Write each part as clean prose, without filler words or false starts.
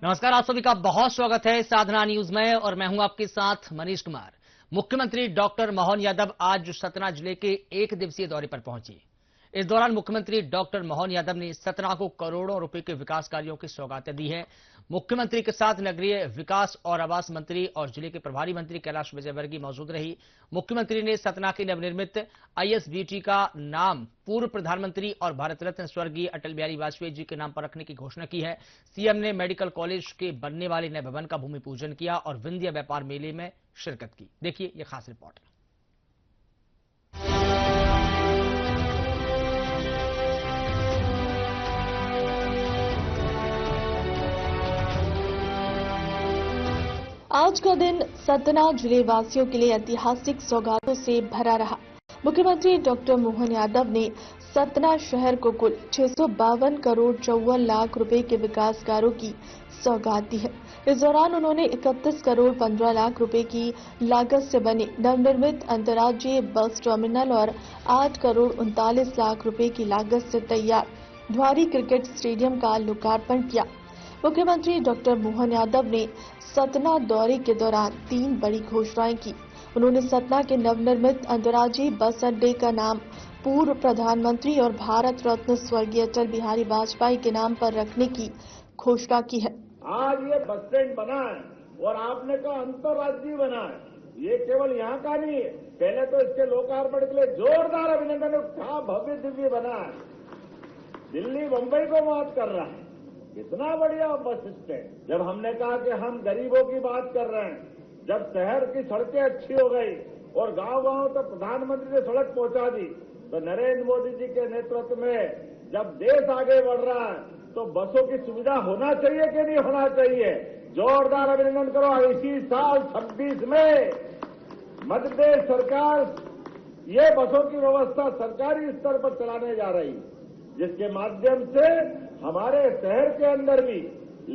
नमस्कार, आप सभी का बहुत स्वागत है साधना न्यूज में और मैं हूं आपके साथ मनीष कुमार। मुख्यमंत्री डॉक्टर मोहन यादव आज सतना जिले के एक दिवसीय दौरे पर पहुंचे। इस दौरान मुख्यमंत्री डॉक्टर मोहन यादव ने सतना को करोड़ों रुपए के विकास कार्यों की सौगातें दी हैं। मुख्यमंत्री के साथ नगरीय विकास और आवास मंत्री और जिले के प्रभारी मंत्री कैलाश विजयवर्गीय मौजूद रही। मुख्यमंत्री ने सतना के नवनिर्मित आईएसबीटी का नाम पूर्व प्रधानमंत्री और भारत रत्न स्वर्गीय अटल बिहारी वाजपेयी जी के नाम पर रखने की घोषणा की है। सीएम ने मेडिकल कॉलेज के बनने वाले नए भवन का भूमि पूजन किया और विंध्य व्यापार मेले में शिरकत की। देखिए ये खास रिपोर्ट। आज का दिन सतना जिले वासियों के लिए ऐतिहासिक सौगातों से भरा रहा। मुख्यमंत्री डॉक्टर मोहन यादव ने सतना शहर को कुल 652 करोड़ 54 लाख रुपए के विकास कार्यों की सौगात दी है। इस दौरान उन्होंने 31 करोड़ 15 लाख रुपए की लागत से बने नवनिर्मित अंतर्राज्यीय बस टर्मिनल और 8 करोड़ 39 लाख रुपए की लागत से तैयार ध्वारी क्रिकेट स्टेडियम का लोकार्पण किया। मुख्यमंत्री डॉक्टर मोहन यादव ने सतना दौरे के दौरान 3 बड़ी घोषणाएं की। उन्होंने सतना के नवनिर्मित अंतर्राज्यीय बस अड्डे का नाम पूर्व प्रधानमंत्री और भारत रत्न स्वर्गीय अटल बिहारी वाजपेयी के नाम पर रखने की घोषणा की है। आज ये बस स्टैंड बना है और आपने कहा अंतर्राज्यीय बना है, ये केवल यहाँ का नहीं है। पहले तो इसके लोकार्पण के लिए जोरदार अभिनंदन। क्या भव्य दिव्य बना है, दिल्ली मुंबई को मात कर रहा है। इतना बढ़िया बस स्टैंड। जब हमने कहा कि हम गरीबों की बात कर रहे हैं, जब शहर की सड़कें अच्छी हो गई और गांव-गांव तक प्रधानमंत्री ने सड़क पहुंचा दी, तो नरेंद्र मोदी जी के नेतृत्व में जब देश आगे बढ़ रहा है तो बसों की सुविधा होना चाहिए कि नहीं होना चाहिए? जोरदार अभिनंदन करो। इसी साल 26 में मध्य प्रदेश सरकार ये बसों की व्यवस्था सरकारी स्तर पर चलाने जा रही है, जिसके माध्यम से हमारे शहर के अंदर भी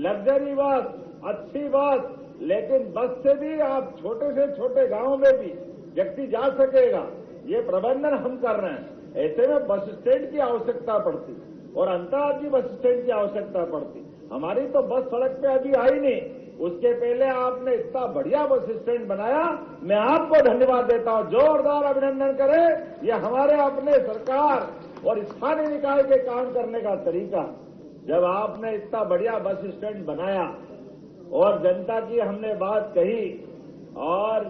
लग्जरी बस, अच्छी बस, लेकिन बस से भी आप छोटे से छोटे गांव में भी व्यक्ति जा सकेगा। ये प्रबंधन हम कर रहे हैं। ऐसे में बस स्टैंड की आवश्यकता पड़ती और अंतर्राज्यीय बस स्टैंड की आवश्यकता पड़ती। हमारी तो बस सड़क पे अभी आई नहीं, उसके पहले आपने इतना बढ़िया बस स्टैंड बनाया। मैं आपको धन्यवाद देता हूं। जोरदार अभिनंदन करें। ये हमारे अपने सरकार और स्थानीय निकाय के काम करने का तरीका। जब आपने इतना बढ़िया बस स्टैंड बनाया और जनता की हमने बात कही, और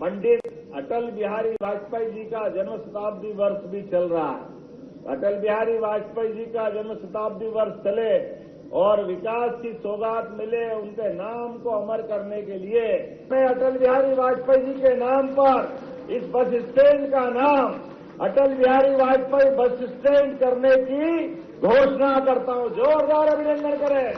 पंडित अटल बिहारी वाजपेयी जी का जन्म शताब्दी वर्ष भी चल रहा है। अटल बिहारी वाजपेयी जी का जन्म शताब्दी वर्ष चले और विकास की सौगात मिले, उनके नाम को अमर करने के लिए मैं अटल बिहारी वाजपेयी जी के नाम पर इस बस स्टैंड का नाम अटल बिहारी वाजपेयी बस स्टैंड करने की घोषणा करता हूं। जोरदार अभिनंदन करें।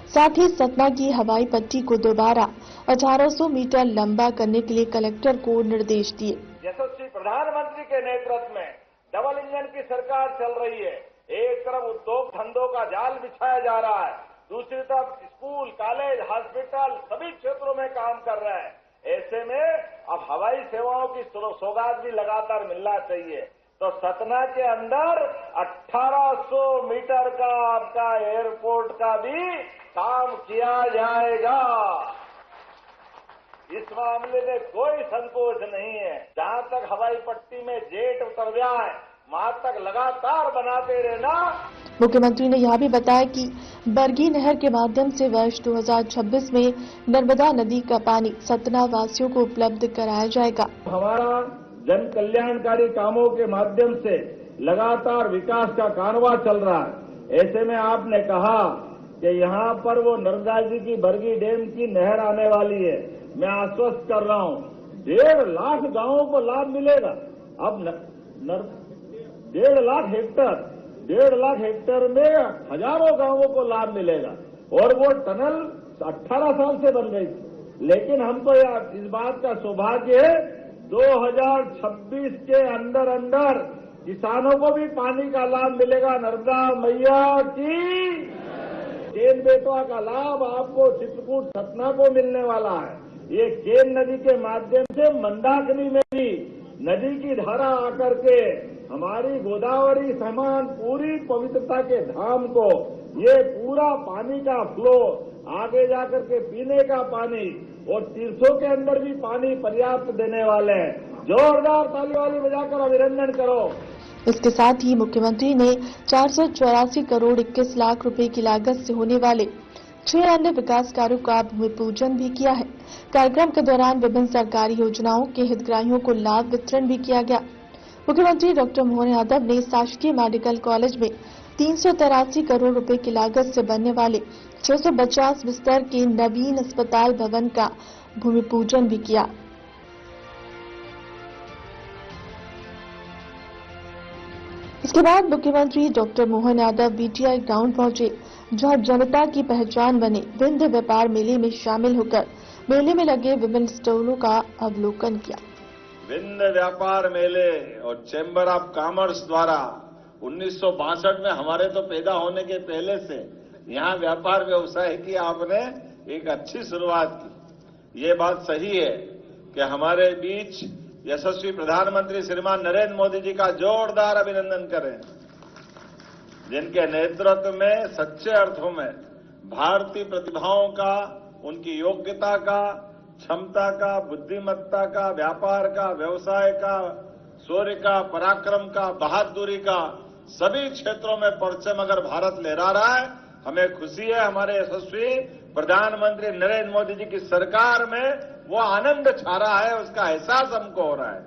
साथ ही सतना की हवाई पट्टी को दोबारा 1800 मीटर लंबा करने के लिए कलेक्टर को निर्देश दिए। यशस्वी प्रधानमंत्री के नेतृत्व में डबल इंजन की सरकार चल रही है। एक तरफ उद्योग धंधों का जाल बिछाया जा रहा है, दूसरी तरफ स्कूल, कॉलेज, हॉस्पिटल सभी क्षेत्रों में काम कर रहे हैं। ऐसे में अब हवाई सेवाओं की सौगात भी लगातार मिलना चाहिए। तो सतना के अंदर 1800 मीटर का आपका एयरपोर्ट का भी काम किया जाएगा। इस मामले में कोई संकोच नहीं है। जहां तक हवाई पट्टी में जेट उतर जाए, वहां तक लगातार बनाते रहना। मुख्यमंत्री ने यह भी बताया कि बरगी नहर के माध्यम से वर्ष 2026 में नर्मदा नदी का पानी सतना वासियों को उपलब्ध कराया जाएगा। हमारा जन कल्याणकारी कामों के माध्यम से लगातार विकास का कारवां चल रहा है। ऐसे में आपने कहा कि यहाँ पर वो नर्मदा जी की बरगी डैम की नहर आने वाली है। मैं आश्वस्त कर रहा हूँ 1.5 लाख गांवों को लाभ मिलेगा। अब 1.5 लाख हेक्टेयर में हजारों गांवों को लाभ मिलेगा। और वो टनल 18 साल से बन गई थी, लेकिन हमको इस बात का सौभाग्य है 2026 के अंदर किसानों को भी पानी का लाभ मिलेगा। नर्मदा मैया की केन बेतवा का लाभ आपको चित्रकूट सतना को मिलने वाला है। ये केन नदी के माध्यम से मंदाकिनी में भी नदी की धारा आकर के हमारी गोदावरी समान पूरी पवित्रता के धाम को ये पूरा पानी का फ्लो आगे जाकर के पीने का पानी और तीर्थों के अंदर भी पानी पर्याप्त देने वाले हैं। जोरदार ताली वाली बजाकर अभिनंदन करो। इसके साथ ही मुख्यमंत्री ने 484 करोड़ 21 लाख रुपए की लागत से होने वाले 6 अन्य विकास कार्यों का भूमि पूजन भी किया है। कार्यक्रम के दौरान विभिन्न सरकारी योजनाओं के हितग्राहियों को लाभ वितरण भी किया गया। मुख्यमंत्री डॉक्टर मोहन यादव ने शासकीय मेडिकल कॉलेज में 383 करोड़ रुपए की लागत से बनने वाले 650 बिस्तर के नवीन अस्पताल भवन का भूमि पूजन भी किया। इसके बाद मुख्यमंत्री doctor Mohan Yadav BTI ground पहुंचे, जहां जनता की पहचान बने विंध्य व्यापार मेले में शामिल होकर मेले में लगे विभिन्न स्टॉलों का अवलोकन किया। विंध्य व्यापार मेले और चैम्बर ऑफ कॉमर्स द्वारा 1962 में हमारे तो पैदा होने के पहले से यहाँ व्यापार व्यवसाय की आपने एक अच्छी शुरुआत की। ये बात सही है कि हमारे बीच यशस्वी प्रधानमंत्री श्रीमान नरेंद्र मोदी जी का जोरदार अभिनंदन करें, जिनके नेतृत्व में सच्चे अर्थों में भारतीय प्रतिभाओं का, उनकी योग्यता का, क्षमता का, बुद्धिमत्ता का, व्यापार का, व्यवसाय का, शौर्य का, पराक्रम का, बहादुरी का सभी क्षेत्रों में परचम अगर भारत लहरा रहा है, हमें खुशी है। हमारे यशस्वी प्रधानमंत्री नरेंद्र मोदी जी की सरकार में वो आनंद छा रहा है, उसका एहसास हमको हो रहा है।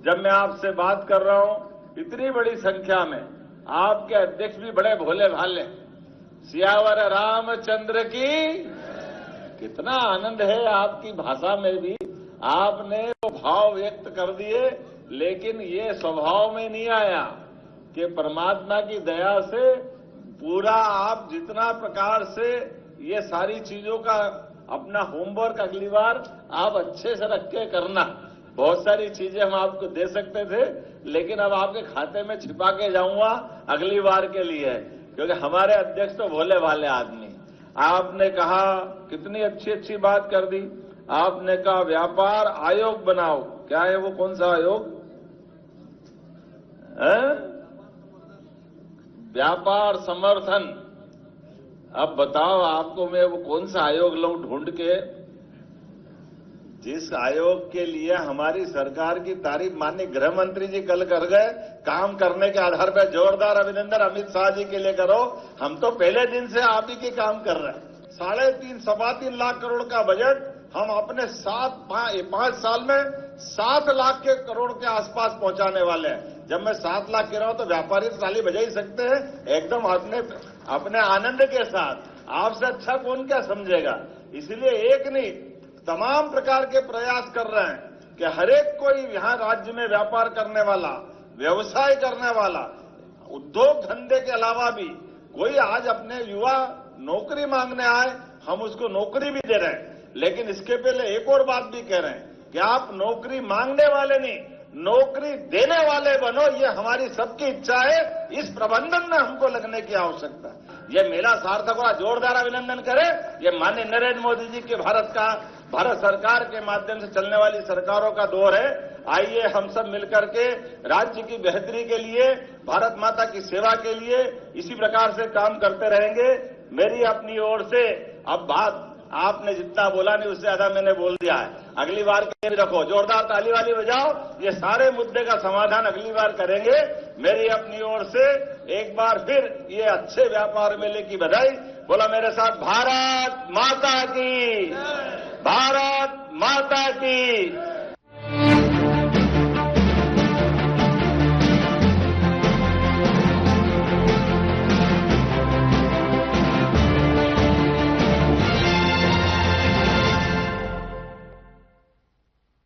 जब मैं आपसे बात कर रहा हूं, इतनी बड़ी संख्या में आपके अध्यक्ष भी बड़े भोले भाले, सियावर रामचंद्र की, कितना आनंद है आपकी भाषा में भी। आपने वो भाव व्यक्त कर दिए, लेकिन ये स्वभाव में नहीं आया कि परमात्मा की दया से पूरा आप जितना प्रकार से ये सारी चीजों का अपना होमवर्क अगली बार आप अच्छे से रख के करना। बहुत सारी चीजें हम आपको दे सकते थे, लेकिन अब आपके खाते में छिपा के जाऊंगा अगली बार के लिए, क्योंकि हमारे अध्यक्ष तो भोले भाले आदमी। आपने कहा, कितनी अच्छी अच्छी बात कर दी। आपने कहा व्यापार आयोग बनाओ। क्या है वो, कौन सा आयोग है? व्यापार समर्थन। अब बताओ आपको मैं वो कौन सा आयोग लाऊं ढूंढ के, जिस आयोग के लिए हमारी सरकार की तारीफ माननीय गृह मंत्री जी कल कर गए। काम करने के आधार पर जोरदार अभिनंदन अमित शाह जी के लिए करो। हम तो पहले दिन से आप ही के काम कर रहे हैं। 3.5 लाख करोड़ का बजट हम अपने 5 साल में 7 लाख के करोड़ के आसपास पहुंचाने वाले हैं। जब मैं 7 लाख कह रहा हूं तो व्यापारी तो ताली बजा ही सकते हैं एकदम अपने आनंद के साथ। आपसे अच्छा कौन क्या समझेगा। इसलिए एक नहीं, तमाम प्रकार के प्रयास कर रहे हैं कि हरेक कोई यहां राज्य में व्यापार करने वाला, व्यवसाय करने वाला, उद्योग धंधे के अलावा भी कोई आज अपने युवा नौकरी मांगने आए, हम उसको नौकरी भी दे रहे हैं। लेकिन इसके पहले एक और बात भी कह रहे हैं कि आप नौकरी मांगने वाले नहीं, नौकरी देने वाले बनो। ये हमारी सबकी इच्छा है। इस प्रबंधन में हमको लगने की आवश्यकता है। ये मेला सार्थक हुआ, जोरदार अभिनंदन करें। ये माननीय नरेंद्र मोदी जी के भारत सरकार के माध्यम से चलने वाली सरकारों का दौर है। आइए हम सब मिलकर के राज्य की बेहतरी के लिए, भारत माता की सेवा के लिए इसी प्रकार से काम करते रहेंगे। मेरी अपनी ओर से अब बात आपने जितना बोला नहीं उससे ज्यादा मैंने बोल दिया है। अगली बार के लिए रखो, जोरदार ताली वाली बजाओ। ये सारे मुद्दे का समाधान अगली बार करेंगे। मेरी अपनी ओर से एक बार फिर ये अच्छे व्यापार मेले की बधाई। बोला मेरे साथ, भारत माता की, भारत माता की।